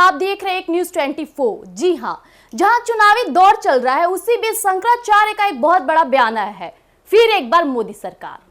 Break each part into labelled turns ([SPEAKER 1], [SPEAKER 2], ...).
[SPEAKER 1] आप देख रहे हैं एक न्यूज 24। जी हाँ, जहां चुनावी दौर चल रहा है उसी बीच शंकराचार्य का एक बहुत बड़ा बयान आया है। फिर एक बार मोदी सरकार।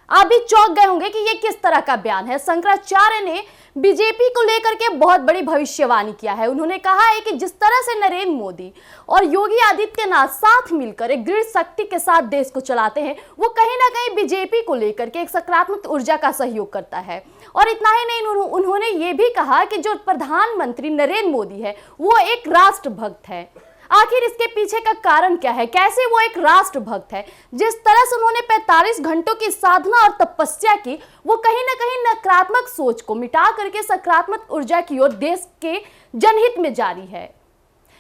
[SPEAKER 1] आप भी चौंक गए होंगे कि ये किस तरह का बयान है। शंकराचार्य ने बीजेपी को लेकर के बहुत बड़ी भविष्यवाणी किया है। उन्होंने कहा है कि जिस तरह से नरेंद्र मोदी और योगी आदित्यनाथ साथ मिलकर एक दृढ़ शक्ति के साथ देश को चलाते हैं, वो कहीं ना कहीं बीजेपी को लेकर के एक सकारात्मक ऊर्जा का सहयोग करता है। और इतना ही नहीं, उन्होंने ये भी कहा कि जो प्रधानमंत्री नरेंद्र मोदी है वो एक राष्ट्रभक्त है। आखिर इसके पीछे का कारण क्या है? कैसे वो एक राष्ट्रभक्त है? जिस तरह से उन्होंने 45 घंटों की साधना और तपस्या की, वो कहीं ना कहीं नकारात्मक सोच को मिटा करके सकारात्मक ऊर्जा की ओर देश के जनहित में जारी है।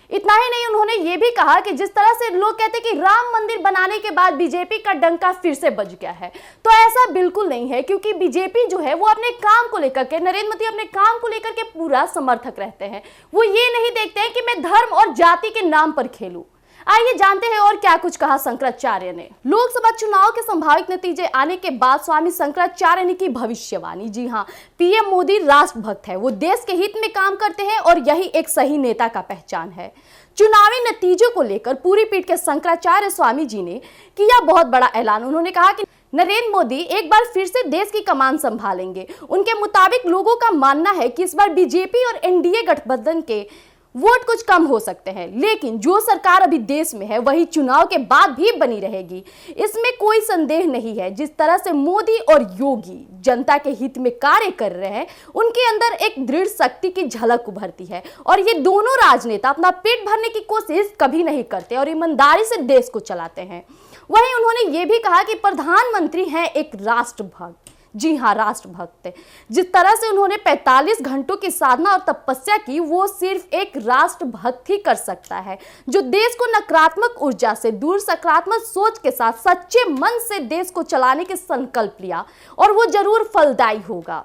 [SPEAKER 1] इतना ही नहीं, उन्होंने ये भी कहा कि जिस तरह से लोग कहते हैं कि राम मंदिर बनाने के बाद बीजेपी का डंका फिर से बज गया है, तो ऐसा बिल्कुल नहीं है। क्योंकि बीजेपी जो है वो अपने काम को लेकर के, नरेंद्र मोदी अपने काम को लेकर के पूरा समर्थक रहते हैं। वो ये नहीं देखते हैं कि मैं धर्म और जाति के नाम पर खेलूं। आइए जानते हैं और क्या कुछ कहा शंकराचार्य ने। लोकसभा चुनाव के संभावित नतीजे आने के बाद स्वामी शंकराचार्य ने की भविष्यवाणी। जी हाँ, पीएम मोदी राष्ट्रभक्त है, वो देश के हित में काम करते हैं और यही एक सही नेता का पहचान है। चुनावी नतीजों को लेकर पूरी पीठ के शंकराचार्य स्वामी जी ने किया बहुत बड़ा ऐलान। उन्होंने कहा कि नरेंद्र मोदी एक बार फिर से देश की कमान संभालेंगे। उनके मुताबिक लोगों का मानना है कि इस बार बीजेपी और एनडीए गठबंधन के वोट कुछ कम हो सकते हैं, लेकिन जो सरकार अभी देश में है वही चुनाव के बाद भी बनी रहेगी, इसमें कोई संदेह नहीं है। जिस तरह से मोदी और योगी जनता के हित में कार्य कर रहे हैं, उनके अंदर एक दृढ़ शक्ति की झलक उभरती है। और ये दोनों राजनेता अपना पेट भरने की कोशिश कभी नहीं करते और ईमानदारी से देश को चलाते हैं। वहीं उन्होंने ये भी कहा कि प्रधानमंत्री हैं एक राष्ट्रभक्त। जी हाँ, राष्ट्रभक्त। जिस तरह से उन्होंने 45 घंटों की साधना और तपस्या की, वो सिर्फ एक राष्ट्रभक्त ही कर सकता है, जो देश को नकारात्मक ऊर्जा से दूर सकारात्मक सोच के साथ सच्चे मन से देश को चलाने के संकल्प लिया, और वो जरूर फलदायी होगा।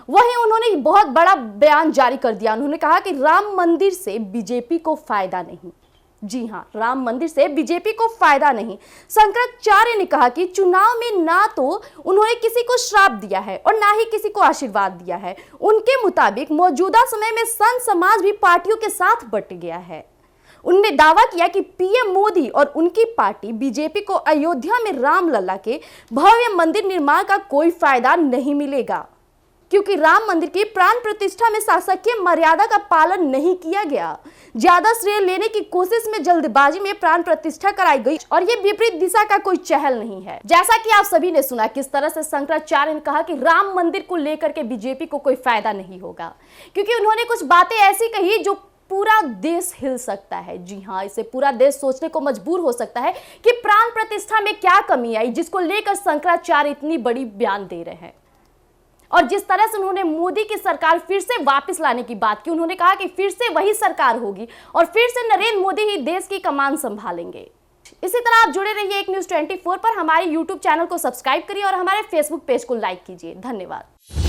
[SPEAKER 1] वहीं उन्होंने बहुत बड़ा बयान जारी कर दिया। उन्होंने कहा कि राम मंदिर से बीजेपी को फायदा नहीं। जी हाँ, राम मंदिर से बीजेपी को फायदा नहीं। शंकराचार्य ने कहा कि चुनाव में ना तो उन्होंने किसी को श्राप दिया है और ना ही किसी को आशीर्वाद दिया है। उनके मुताबिक मौजूदा समय में संत समाज भी पार्टियों के साथ बट गया है। उन्होंने दावा किया कि पीएम मोदी और उनकी पार्टी बीजेपी को अयोध्या में रामलला के भव्य मंदिर निर्माण का कोई फायदा नहीं मिलेगा, क्योंकि राम मंदिर की प्राण प्रतिष्ठा में शासकीय मर्यादा का पालन नहीं किया गया। ज्यादा श्रेय लेने की कोशिश में जल्दबाजी में प्राण प्रतिष्ठा कराई गई और ये विपरीत दिशा का कोई चहल नहीं है। जैसा कि आप सभी ने सुना किस तरह से शंकराचार्य ने कहा कि राम मंदिर को लेकर के बीजेपी को कोई फायदा नहीं होगा, क्योंकि उन्होंने कुछ बातें ऐसी कही जो पूरा देश हिल सकता है। जी हाँ, इसे पूरा देश सोचने को मजबूर हो सकता है कि प्राण प्रतिष्ठा में क्या कमी आई, जिसको लेकर शंकराचार्य इतनी बड़ी बयान दे रहे हैं। और जिस तरह से उन्होंने मोदी की सरकार फिर से वापस लाने की बात की, उन्होंने कहा कि फिर से वही सरकार होगी और फिर से नरेंद्र मोदी ही देश की कमान संभालेंगे। इसी तरह आप जुड़े रहिए एक न्यूज 24 पर। हमारे YouTube चैनल को सब्सक्राइब करिए और हमारे Facebook पेज को लाइक कीजिए। धन्यवाद।